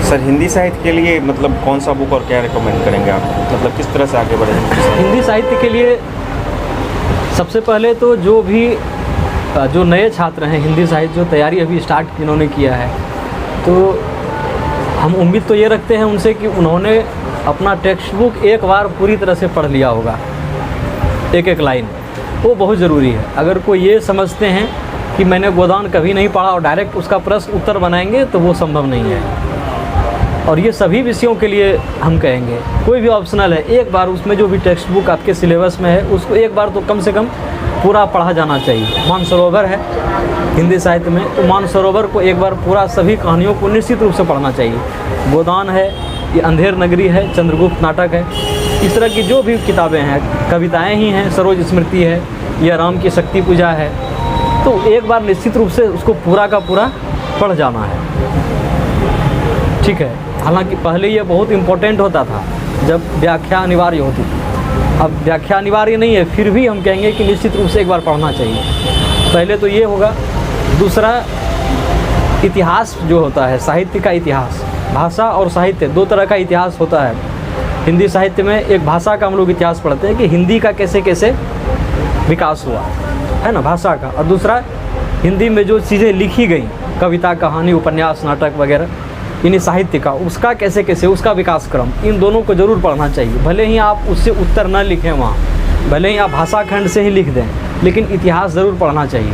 Sir Hindi साहित्य के लिए मतलब कौन सा बुक और क्या रिकमेंड करेंगे आप, मतलब किस तरह से आगे बढ़ेंगे? हिंदी साहित्य के लिए सबसे पहले तो जो नए छात्र हैं हिंदी साहित्य जो तैयारी अभी स्टार्ट इन्होंने किया है, तो हम उम्मीद तो ये रखते हैं उनसे कि उन्होंने अपना टेक्स्ट बुक एक बार पूरी तरह से पढ़ लिया होगा, एक एक लाइन, वो बहुत ज़रूरी है। अगर कोई ये समझते हैं कि मैंने गोदान कभी नहीं पढ़ा और डायरेक्ट उसका प्रश्न उत्तर बनाएंगे तो वो संभव नहीं है। और ये सभी विषयों के लिए हम कहेंगे, कोई भी ऑप्शनल है, एक बार उसमें जो भी टेक्स्ट बुक आपके सिलेबस में है उसको एक बार तो कम से कम पूरा पढ़ा जाना चाहिए। मानसरोवर है हिंदी साहित्य में, तो मानसरोवर को एक बार पूरा सभी कहानियों को निश्चित रूप से पढ़ना चाहिए। गोदान है, ये अंधेर नगरी है, चंद्रगुप्त नाटक है, इस तरह की जो भी किताबें हैं, कविताएं ही हैं, सरोज स्मृति है या राम की शक्ति पूजा है, तो एक बार निश्चित रूप से उसको पूरा का पूरा पढ़ जाना है। ठीक है, हालांकि पहले ये बहुत इम्पोर्टेंट होता था जब व्याख्या अनिवार्य होती थी, अब व्याख्या अनिवार्य नहीं है, फिर भी हम कहेंगे कि निश्चित रूप से एक बार पढ़ना चाहिए। पहले तो ये होगा। दूसरा, इतिहास जो होता है, साहित्य का इतिहास, भाषा और साहित्य दो तरह का इतिहास होता है। हिंदी साहित्य में एक भाषा का हम लोग इतिहास पढ़ते हैं कि हिंदी का कैसे कैसे विकास हुआ है ना, भाषा का, और दूसरा हिंदी में जो चीज़ें लिखी गई, कविता, कहानी, उपन्यास, नाटक वगैरह, यानी साहित्य का, उसका कैसे कैसे उसका विकास क्रम, इन दोनों को ज़रूर पढ़ना चाहिए। भले ही आप उससे उत्तर न लिखें वहाँ, भले ही आप भाषा खंड से ही लिख दें, लेकिन इतिहास ज़रूर पढ़ना चाहिए,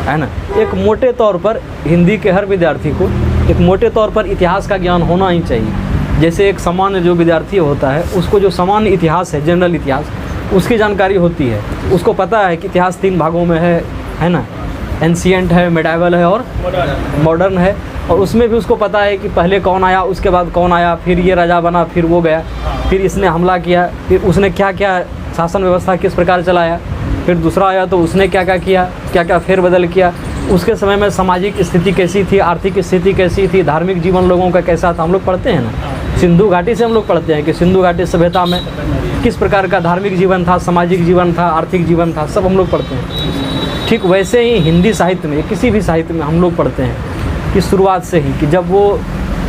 है ना। एक मोटे तौर पर हिंदी के हर विद्यार्थी को एक मोटे तौर पर इतिहास का ज्ञान होना ही चाहिए। जैसे एक सामान्य जो विद्यार्थी होता है उसको जो सामान्य इतिहास है, जनरल इतिहास, उसकी जानकारी होती है, उसको पता है कि इतिहास 3 भागों में है ना, एंशिएंट है, मेडाइवल है और मॉडर्न है, और उसमें भी उसको पता है कि पहले कौन आया, उसके बाद कौन आया, फिर ये राजा बना, फिर वो गया, फिर इसने हमला किया, फिर उसने क्या क्या शासन व्यवस्था किस प्रकार चलाया, फिर दूसरा आया तो उसने क्या क्या किया, क्या क्या फेरबदल किया, उसके समय में सामाजिक स्थिति कैसी थी, आर्थिक स्थिति कैसी थी, धार्मिक जीवन लोगों का कैसा था, हम लोग पढ़ते हैं ना। सिंधु घाटी से हम लोग पढ़ते हैं कि सिंधु घाटी सभ्यता में किस प्रकार का धार्मिक जीवन था, सामाजिक जीवन था, आर्थिक जीवन था, सब हम लोग पढ़ते हैं। ठीक वैसे ही हिंदी साहित्य में, किसी भी साहित्य में हम लोग पढ़ते हैं कि शुरुआत से ही, कि जब वो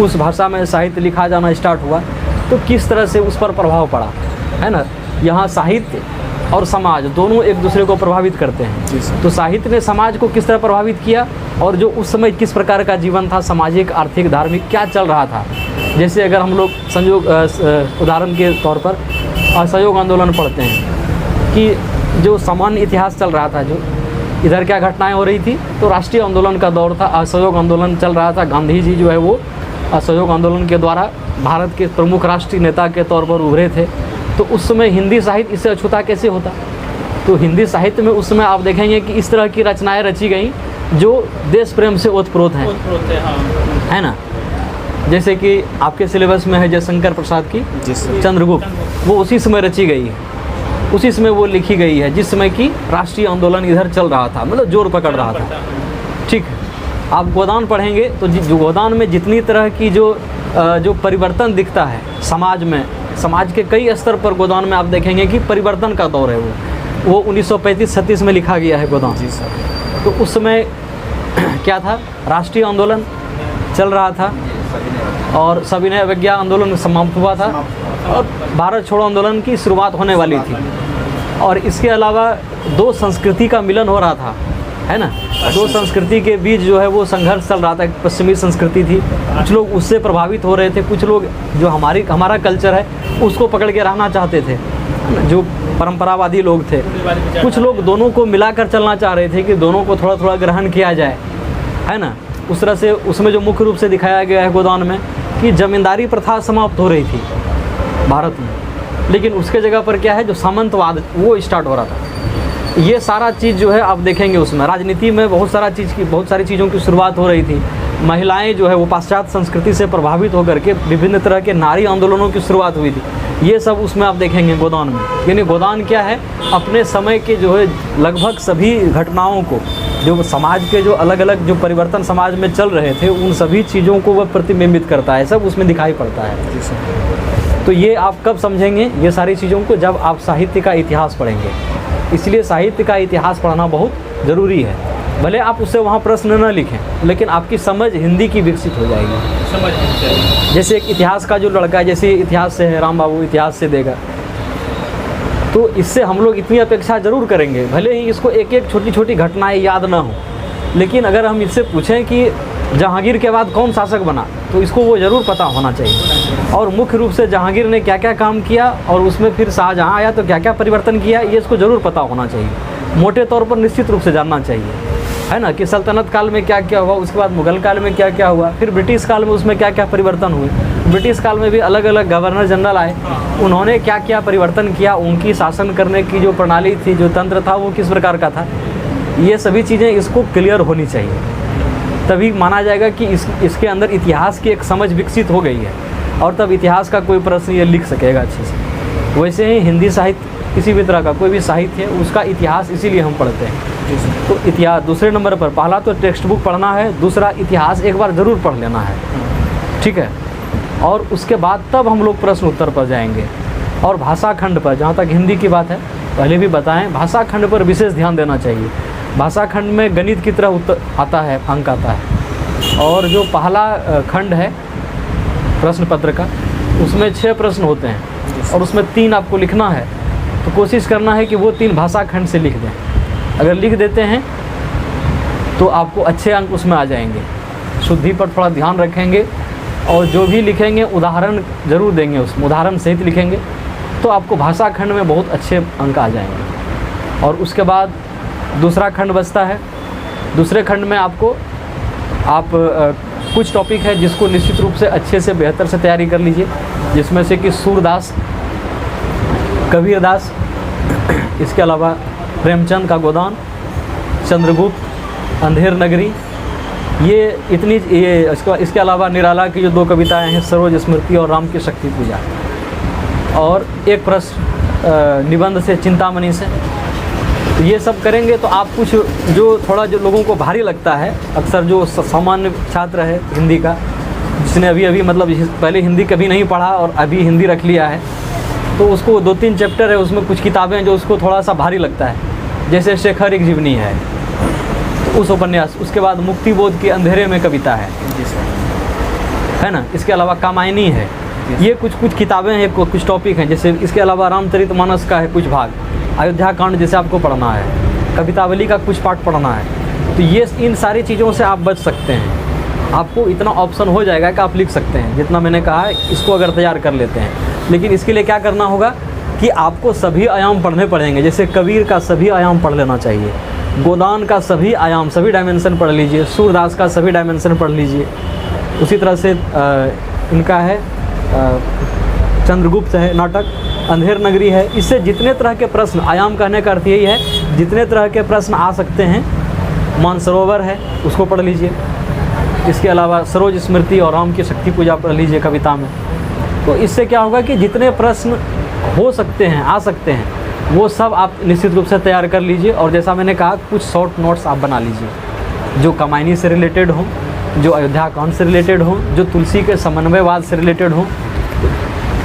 उस भाषा में साहित्य लिखा जाना स्टार्ट हुआ तो किस तरह से उस पर प्रभाव पड़ा, है ना। यहाँ साहित्य और समाज दोनों एक दूसरे को प्रभावित करते हैं। तो साहित्य ने समाज को किस तरह प्रभावित किया, और जो उस समय किस प्रकार का जीवन था, सामाजिक, आर्थिक, धार्मिक क्या चल रहा था। जैसे अगर हम लोग संयोग उदाहरण के तौर पर असहयोग आंदोलन पढ़ते हैं कि जो सामान्य इतिहास चल रहा था, जो इधर क्या घटनाएं हो रही थी, तो राष्ट्रीय आंदोलन का दौर था, असहयोग आंदोलन चल रहा था। गांधी जी जो है वो असहयोग आंदोलन के द्वारा भारत के प्रमुख राष्ट्रीय नेता के तौर पर उभरे थे। तो उस समय हिंदी साहित्य इससे अछूता कैसे होता। तो हिंदी साहित्य में उस समय आप देखेंगे कि इस तरह की रचनाएं रची गई जो देश प्रेम से ओतप्रोत हैं, है ना। जैसे कि आपके सिलेबस में है जयशंकर प्रसाद की चंद्रगुप्त, वो उसी समय रची गई है, उसी समय वो लिखी गई है जिस समय की राष्ट्रीय आंदोलन इधर चल रहा था, मतलब जोर पकड़ रहा था। ठीक है, आप गोदान पढ़ेंगे तो जो गोदान में जितनी तरह की जो परिवर्तन दिखता है समाज में, समाज के कई स्तर पर गोदान में आप देखेंगे कि परिवर्तन का दौर है। वो 1935-36 में लिखा गया है गोदान। जी सर। तो उस समय क्या था, राष्ट्रीय आंदोलन चल रहा था और सविनय अवज्ञा आंदोलन समाप्त हुआ था और भारत छोड़ो आंदोलन की शुरुआत होने वाली थी। और इसके अलावा 2 संस्कृति का मिलन हो रहा था, है ना। 2 संस्कृति के बीच जो है वो संघर्ष चल रहा था। एक पश्चिमी संस्कृति थी, कुछ लोग उससे प्रभावित हो रहे थे, कुछ लोग जो हमारा कल्चर है उसको पकड़ के रहना चाहते थे, जो परंपरावादी लोग थे। कुछ लोग दोनों को मिलाकर चलना चाह रहे थे कि दोनों को थोड़ा थोड़ा ग्रहण किया जाए, है ना। उस तरह से उसमें जो मुख्य रूप से दिखाया गया है गोदान में कि जमींदारी प्रथा समाप्त हो रही थी भारत में, लेकिन उसके जगह पर क्या है, जो सामंतवाद वो स्टार्ट हो रहा था। ये सारा चीज़ जो है आप देखेंगे उसमें राजनीति में बहुत सारी चीज़ों की शुरुआत हो रही थी। महिलाएं जो है वो पाश्चात्य संस्कृति से प्रभावित होकर के विभिन्न तरह के नारी आंदोलनों की शुरुआत हुई थी। ये सब उसमें आप देखेंगे गोदान में। यानी गोदान क्या है, अपने समय के जो है लगभग सभी घटनाओं को, जो समाज के जो अलग अलग जो परिवर्तन समाज में चल रहे थे, उन सभी चीज़ों को वह प्रतिबिंबित करता है, सब उसमें दिखाई पड़ता है। तो ये आप कब समझेंगे ये सारी चीज़ों को, जब आप साहित्य का इतिहास पढ़ेंगे। इसलिए साहित्य का इतिहास पढ़ना बहुत ज़रूरी है। भले आप उससे वहाँ प्रश्न न लिखें, लेकिन आपकी समझ हिंदी की विकसित हो जाएगी। समझ होनी चाहिए। जैसे एक इतिहास का जो लड़का है, जैसे इतिहास से है, राम बाबू इतिहास से देगा, तो इससे हम लोग इतनी अपेक्षा ज़रूर करेंगे, भले ही इसको एक एक छोटी छोटी घटनाएं याद ना हो, लेकिन अगर हम इससे पूछें कि जहांगीर के बाद कौन शासक बना, तो इसको वो ज़रूर पता होना चाहिए। और मुख्य रूप से जहांगीर ने क्या क्या काम किया और उसमें फिर शाहजहाँ आया तो क्या क्या परिवर्तन किया, ये इसको ज़रूर पता होना चाहिए। मोटे तौर पर निश्चित रूप से जानना चाहिए, है ना, कि सल्तनत काल में क्या क्या हुआ, उसके बाद मुगल काल में क्या क्या हुआ, फिर ब्रिटिश काल में उसमें क्या क्या परिवर्तन हुए। ब्रिटिश काल में भी अलग अलग गवर्नर जनरल आए, उन्होंने क्या क्या परिवर्तन किया, उनकी शासन करने की जो प्रणाली थी, जो तंत्र था, वो किस प्रकार का था, ये सभी चीज़ें इसको क्लियर होनी चाहिए। तभी माना जाएगा कि इसके अंदर इतिहास की एक समझ विकसित हो गई है, और तब इतिहास का कोई प्रश्न ये लिख सकेगा अच्छे से। वैसे ही हिंदी साहित्य, किसी भी तरह का कोई भी साहित्य है, उसका इतिहास इसीलिए हम पढ़ते हैं। तो इतिहास दूसरे नंबर पर, पहला तो टेक्स्ट बुक पढ़ना है, दूसरा इतिहास एक बार ज़रूर पढ़ लेना है, ठीक है। और उसके बाद तब हम लोग प्रश्न उत्तर पर जाएंगे। और भाषा खंड पर, जहाँ तक हिंदी की बात है, पहले भी बताएं, भाषा खंड पर विशेष ध्यान देना चाहिए। भाषा खंड में गणित की तरह उत्तर आता है, अंक आता है। और जो पहला खंड है प्रश्न पत्र का, उसमें 6 प्रश्न होते हैं और उसमें 3 आपको लिखना है। तो कोशिश करना है कि वो 3 भाषा खंड से लिख दें। अगर लिख देते हैं तो आपको अच्छे अंक उसमें आ जाएंगे। शुद्धि पर थोड़ा ध्यान रखेंगे और जो भी लिखेंगे उदाहरण ज़रूर देंगे, उसमें उदाहरण सहित लिखेंगे, तो आपको भाषा खंड में बहुत अच्छे अंक आ जाएंगे। और उसके बाद दूसरा खंड बचता है। दूसरे खंड में आपको कुछ टॉपिक है जिसको निश्चित रूप से अच्छे से बेहतर से तैयारी कर लीजिए, जिसमें से कि सूरदास, कबीरदास, इसके अलावा प्रेमचंद का गोदान, चंद्रगुप्त, अंधेर नगरी, इसके अलावा निराला की जो 2 कविताएं हैं, सरोज स्मृति और राम की शक्ति पूजा, और एक प्रश्न निबंध से, चिंतामणि से। तो ये सब करेंगे तो आप कुछ जो लोगों को भारी लगता है, अक्सर जो सामान्य छात्र है हिंदी का, जिसने अभी मतलब पहले हिंदी कभी नहीं पढ़ा और अभी हिंदी रख लिया है, तो उसको 2-3 चैप्टर है, उसमें कुछ किताबें हैं जो उसको थोड़ा सा भारी लगता है, जैसे शेखर एक जीवनी है, तो उस उपन्यास। उसके बाद मुक्तिबोध की अंधेरे में कविता है ना। इसके अलावा कामायनी है। ये कुछ किताबें हैं, कुछ टॉपिक हैं। जैसे इसके अलावा रामचरितमानस का है कुछ भाग, अयोध्या कांड जैसे आपको पढ़ना है, कवितावली का कुछ पाठ पढ़ना है। तो ये इन सारी चीज़ों से आप बच सकते हैं। आपको इतना ऑप्शन हो जाएगा कि आप लिख सकते हैं, जितना मैंने कहा है इसको अगर तैयार कर लेते हैं। लेकिन इसके लिए क्या करना होगा कि आपको सभी आयाम पढ़ने पड़ेंगे। जैसे कबीर का सभी आयाम पढ़ लेना चाहिए, गोदान का सभी आयाम, सभी डायमेंशन पढ़ लीजिए, सूरदास का सभी डायमेंशन पढ़ लीजिए। उसी तरह से इनका है चंद्रगुप्त है नाटक, अंधेर नगरी है। इससे जितने तरह के प्रश्न, आयाम कहने का अर्थ यही है, जितने तरह के प्रश्न आ सकते हैं। मानसरोवर है, उसको पढ़ लीजिए। इसके अलावा सरोज स्मृति और राम की शक्ति पूजा पढ़ लीजिए कविता में। तो इससे क्या होगा कि जितने प्रश्न हो सकते हैं, आ सकते हैं, वो सब आप निश्चित रूप से तैयार कर लीजिए। और जैसा मैंने कहा, कुछ शॉर्ट नोट्स आप बना लीजिए जो कामायनी से रिलेटेड हों, जो अयोध्या कांड से रिलेटेड हों, जो तुलसी के समन्वयवाद से रिलेटेड हों।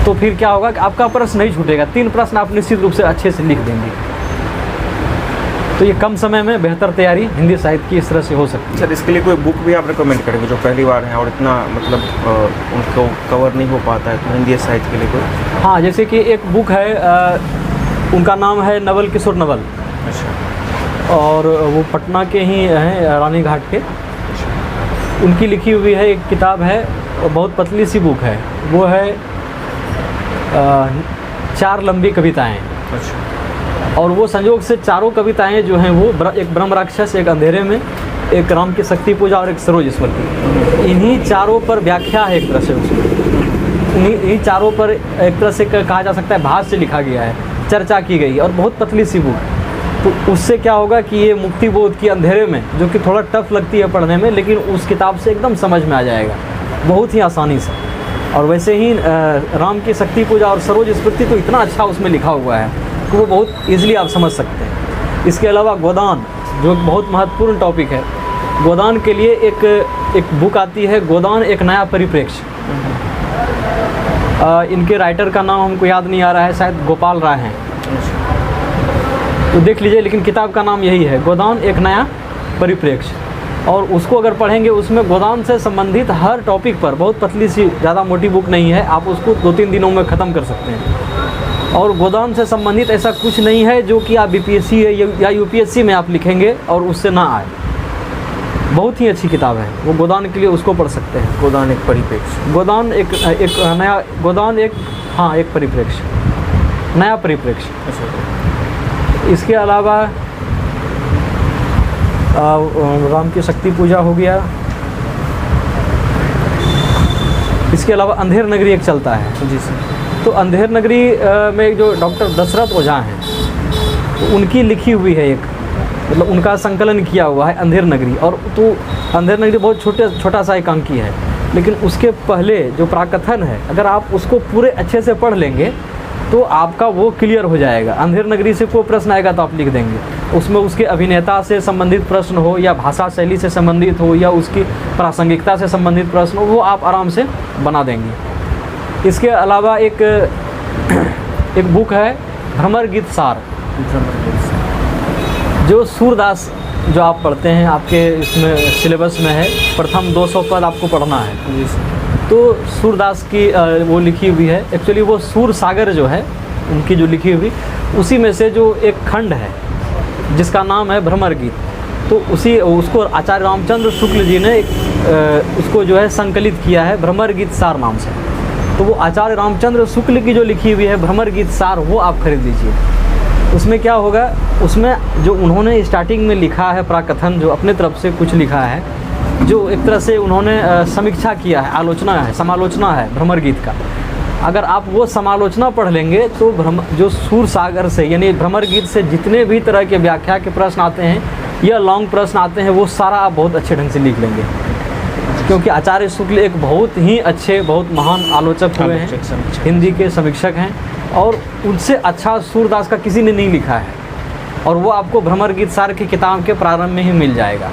तो फिर क्या होगा कि आपका प्रश्न नहीं छूटेगा। 3 प्रश्न आप निश्चित रूप से अच्छे से लिख देंगे। तो ये कम समय में बेहतर तैयारी हिंदी साहित्य की इस तरह से हो सकती है। सर, इसके लिए कोई बुक भी आप रिकमेंड करेंगे जो पहली बार है और इतना मतलब उनको कवर नहीं हो पाता है, तो हिंदी साहित्य के लिए कोई? हाँ, जैसे कि एक बुक है, उनका नाम है नवल किशोर नवल। अच्छा। और वो पटना के ही हैं, रानी घाट के। उनकी लिखी हुई है एक किताब है, बहुत पतली सी बुक है। वो है 4 लंबी कविताएं। अच्छा। और वो संयोग से चारों कविताएं जो हैं वो एक ब्रह्म राक्षस, एक अंधेरे में, एक राम की शक्ति पूजा और एक सरोज स्मृति, इन्हीं चारों पर व्याख्या है एक तरह से। उसमें इन्हीं चारों पर एक तरह से कहा जा सकता है भाष्य से लिखा गया है, चर्चा की गई, और बहुत पतली सी बुक। तो उससे क्या होगा कि ये मुक्तिबोध की अंधेरे में, जो कि थोड़ा टफ लगती है पढ़ने में, लेकिन उस किताब से एकदम समझ में आ जाएगा बहुत ही आसानी से। और वैसे ही राम की शक्ति पूजा और सरोज स्मृति तो इतना अच्छा उसमें लिखा हुआ है कि वो बहुत ईजिली आप समझ सकते हैं। इसके अलावा गोदान, जो बहुत महत्वपूर्ण टॉपिक है, गोदान के लिए एक बुक आती है, गोदान एक नया परिप्रेक्ष्य। इनके राइटर का नाम हमको याद नहीं आ रहा है, शायद गोपाल राय हैं, तो देख लीजिए। लेकिन किताब का नाम यही है, गोदान एक नया परिप्रेक्ष्य, और उसको अगर पढ़ेंगे उसमें गोदान से संबंधित हर टॉपिक पर, बहुत पतली सी ज़्यादा मोटी बुक नहीं है, आप उसको 2-3 दिनों में ख़त्म कर सकते हैं। और गोदान से संबंधित ऐसा कुछ नहीं है जो कि आप बीपीएससी या यूपीएससी में आप लिखेंगे और उससे ना आए। बहुत ही अच्छी किताब है वो, गोदान के लिए उसको पढ़ सकते हैं। गोदान एक परिप्रेक्ष्य, गोदान एक नया, गोदान एक, हाँ, एक परिप्रेक्ष्य, नया परिप्रेक्ष्य। अच्छा। इसके अलावा राम की शक्ति पूजा हो गया। इसके अलावा अंधेर नगरी एक चलता है। जी सर। तो अंधेर नगरी में जो डॉक्टर दशरथ ओझा हैं, तो उनकी लिखी हुई है एक, मतलब उनका संकलन किया हुआ है अंधेर नगरी। और तो अंधेर नगरी बहुत छोटा सा एकांकी है, लेकिन उसके पहले जो प्राकथन है, अगर आप उसको पूरे अच्छे से पढ़ लेंगे तो आपका वो क्लियर हो जाएगा। अंधेर नगरी से कोई प्रश्न आएगा तो आप लिख देंगे, उसमें उसके अभिनेता से संबंधित प्रश्न हो या भाषा शैली से संबंधित हो या उसकी प्रासंगिकता से संबंधित प्रश्न हो, वो आप आराम से बना देंगे। इसके अलावा एक बुक है भ्रमर गीत सार, जो सूरदास जो आप पढ़ते हैं, आपके इसमें सिलेबस में है, प्रथम 200 पद आपको पढ़ना है। जी सर। तो सूरदास की वो लिखी हुई है, एक्चुअली वो सूर सागर जो है उनकी जो लिखी हुई, उसी में से जो एक खंड है जिसका नाम है भ्रमर गीत, तो उसको आचार्य रामचंद्र शुक्ल जी ने उसको जो है संकलित किया है भ्रमर गीत सार नाम से। तो वो आचार्य रामचंद्र शुक्ल की जो लिखी हुई है भ्रमर गीत सार, वो आप खरीद लीजिए। उसमें क्या होगा, उसमें जो उन्होंने स्टार्टिंग में लिखा है प्राकथन, जो अपने तरफ से कुछ लिखा है, जो एक तरह से उन्होंने समीक्षा किया है, आलोचना है, समालोचना है भ्रमर गीत का। अगर आप वो समालोचना पढ़ लेंगे तो जो सूर सागर से यानी भ्रमर गीत से जितने भी तरह के व्याख्या के प्रश्न आते हैं या लॉन्ग प्रश्न आते हैं, वो सारा आप बहुत अच्छे ढंग से लिख लेंगे। क्योंकि आचार्य शुक्ल एक बहुत ही अच्छे, बहुत महान आलोचक हुए हैं, हिंदी के समीक्षक हैं, और उनसे अच्छा सूरदास का किसी ने नहीं लिखा है। और वो आपको भ्रमर गीत सार की किताब के प्रारंभ में ही मिल जाएगा।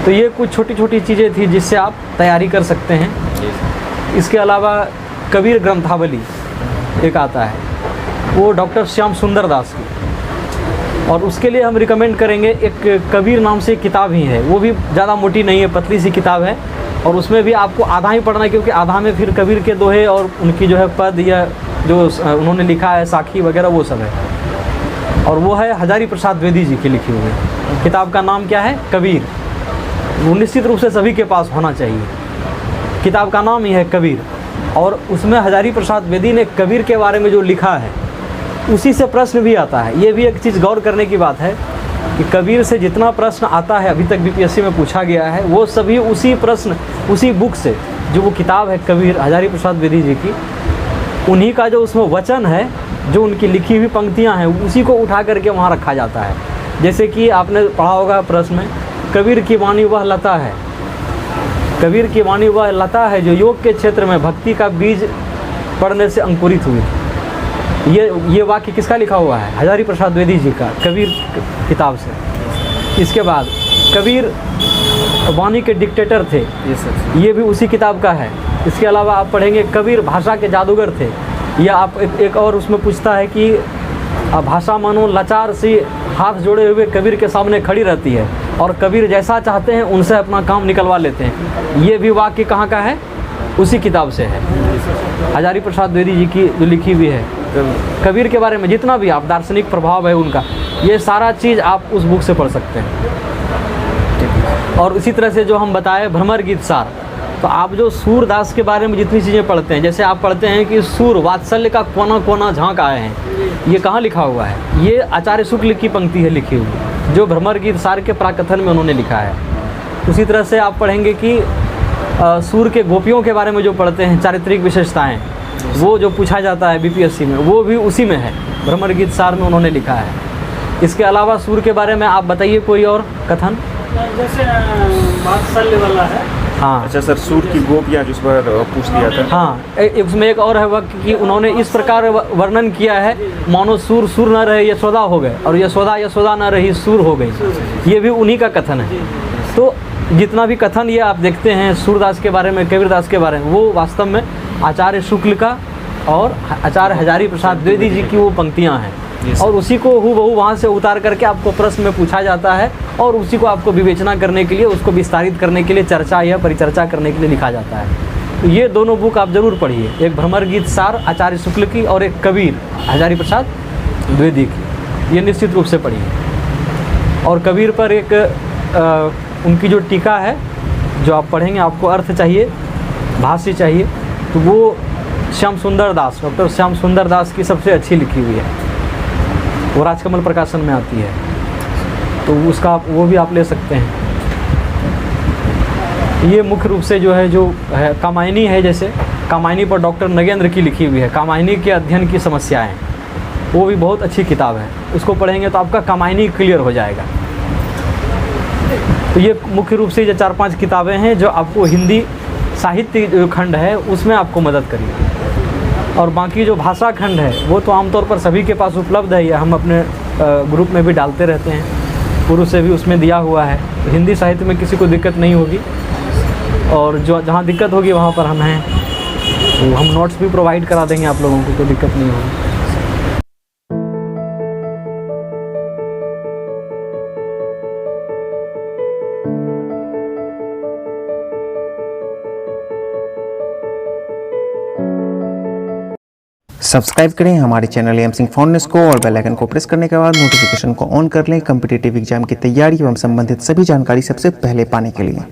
तो ये कुछ छोटी छोटी चीज़ें थी जिससे आप तैयारी कर सकते हैं। इसके अलावा कबीर ग्रंथावली एक आता है, वो डॉक्टर श्याम सुंदर दास की, और उसके लिए हम रिकमेंड करेंगे एक कबीर नाम से एक किताब ही है, वो भी ज़्यादा मोटी नहीं है, पतली सी किताब है, और उसमें भी आपको आधा ही पढ़ना है, क्योंकि आधा में फिर कबीर के दोहे और उनकी जो है पद या जो उन्होंने लिखा है साखी वगैरह वो सब है। और वो है हजारी प्रसाद द्विवेदी जी की लिखी हुई। किताब का नाम क्या है? कबीर। वो निश्चित रूप से सभी के पास होना चाहिए। किताब का नाम ही है कबीर, और उसमें हजारी प्रसाद द्विवेदी ने कबीर के बारे में जो लिखा है उसी से प्रश्न भी आता है। ये भी एक चीज़ गौर करने की बात है कि कबीर से जितना प्रश्न आता है अभी तक बीपीएससी में पूछा गया है, वो सभी उसी प्रश्न, उसी बुक से, जो वो किताब है कबीर हजारी प्रसाद द्विवेदी जी की, उन्हीं का जो उसमें वचन है, जो उनकी लिखी हुई पंक्तियां हैं, उसी को उठा करके वहाँ रखा जाता है। जैसे कि आपने पढ़ा होगा प्रश्न में, कबीर की वाणी वह लता है, कबीर की वाणी वह लता है जो योग के क्षेत्र में भक्ति का बीज पड़ने से अंकुरित हुई। ये वाक्य किसका लिखा हुआ है? हजारी प्रसाद द्विवेदी जी का, कबीर किताब से। इसके बाद कबीर वाणी के डिक्टेटर थे, ये भी उसी किताब का है। इसके अलावा आप पढ़ेंगे कबीर भाषा के जादूगर थे, या आप एक और उसमें पूछता है कि भाषा मानो लाचार सी हाथ जोड़े हुए कबीर के सामने खड़ी रहती है, और कबीर जैसा चाहते हैं उनसे अपना काम निकलवा लेते हैं। ये भी वाक्य कहाँ का है? उसी किताब से है, हजारी प्रसाद द्विवेदी जी की जो लिखी हुई है। कबीर के बारे में जितना भी आप दार्शनिक प्रभाव है उनका, ये सारा चीज़ आप उस बुक से पढ़ सकते हैं। और इसी तरह से जो हम बताए भ्रमर गीत सार, तो आप जो सूरदास के बारे में जितनी चीज़ें पढ़ते हैं, जैसे आप पढ़ते हैं कि सूर वात्सल्य का कोना कोना झांक आए हैं, ये कहाँ लिखा हुआ है? ये आचार्य शुक्ल की पंक्ति है लिखी हुई, जो भ्रमर गीत सार के प्राकथन में उन्होंने लिखा है। उसी तरह से आप पढ़ेंगे कि सूर के गोपियों के बारे में जो पढ़ते हैं, चारित्रिक विशेषताएँ, वो जो पूछा जाता है बीपीएससी में, वो भी उसी में है, भ्रमर गीत सार में उन्होंने लिखा है। इसके अलावा सूर के बारे में आप बताइए कोई और कथन। जैसे वात्सल्य वाला है। हाँ, अच्छा सर, सूर की गोपियाँ जिस पर पूछ दिया था। हाँ, उसमें एक और है वाक्य कि उन्होंने इस प्रकार वर्णन किया है, मानो सूर सूर न रहे यशोदा हो गए, और यशोदा यशोदा न रही सूर हो गई। ये भी उन्हीं का कथन है। तो जितना भी कथन ये आप देखते हैं सूरदास के बारे में, कबीरदास के बारे में, वो वास्तव में आचार्य शुक्ल का और आचार्य हजारी प्रसाद द्विवेदी जी की वो पंक्तियाँ हैं। जी सर। और उसी को हूबहू वहाँ से उतार करके आपको प्रश्न में पूछा जाता है और उसी को आपको विवेचना करने के लिए, उसको विस्तारित करने के लिए, चर्चा या परिचर्चा करने के लिए लिखा जाता है। तो ये दोनों बुक आप ज़रूर पढ़िए, एक भ्रमर गीत सार आचार्य शुक्ल की और एक कबीर हजारी प्रसाद द्विवेदी की, ये निश्चित रूप से पढ़िए। और कबीर पर एक उनकी जो टीका है जो आप पढ़ेंगे, आपको अर्थ चाहिए, भाष्य चाहिए, तो वो श्याम सुंदर दास, डॉक्टर श्याम सुंदर दास की सबसे अच्छी लिखी हुई है, वो राजकमल प्रकाशन में आती है, तो उसका वो भी आप ले सकते हैं। ये मुख्य रूप से जो है कामायनी है, जैसे कामायनी पर डॉक्टर नगेंद्र की लिखी हुई है, कामायनी के अध्ययन की समस्याएं, वो भी बहुत अच्छी किताब है, उसको पढ़ेंगे तो आपका कामायनी क्लियर हो जाएगा। तो ये मुख्य रूप से ये 4-5 किताबें हैं जो आपको हिंदी साहित्य जो खंड है उसमें आपको मदद करेगी। और बाकी जो भाषा खंड है वो तो आमतौर पर सभी के पास उपलब्ध है, या हम अपने ग्रुप में भी डालते रहते हैं, पूर्व से भी उसमें दिया हुआ है, तो हिंदी साहित्य में किसी को दिक्कत नहीं होगी। और जो जहाँ दिक्कत होगी वहाँ पर हम हैं, तो हम नोट्स भी प्रोवाइड करा देंगे आप लोगों को, कोई दिक्कत नहीं होगी। सब्सक्राइब करें हमारे चैनल एम सिंह फाउंडेशन को और बेल आइकन को प्रेस करने के बाद नोटिफिकेशन को ऑन कर लें कॉम्पिटिटिव एग्जाम की तैयारी एवं संबंधित सभी जानकारी सबसे पहले पाने के लिए।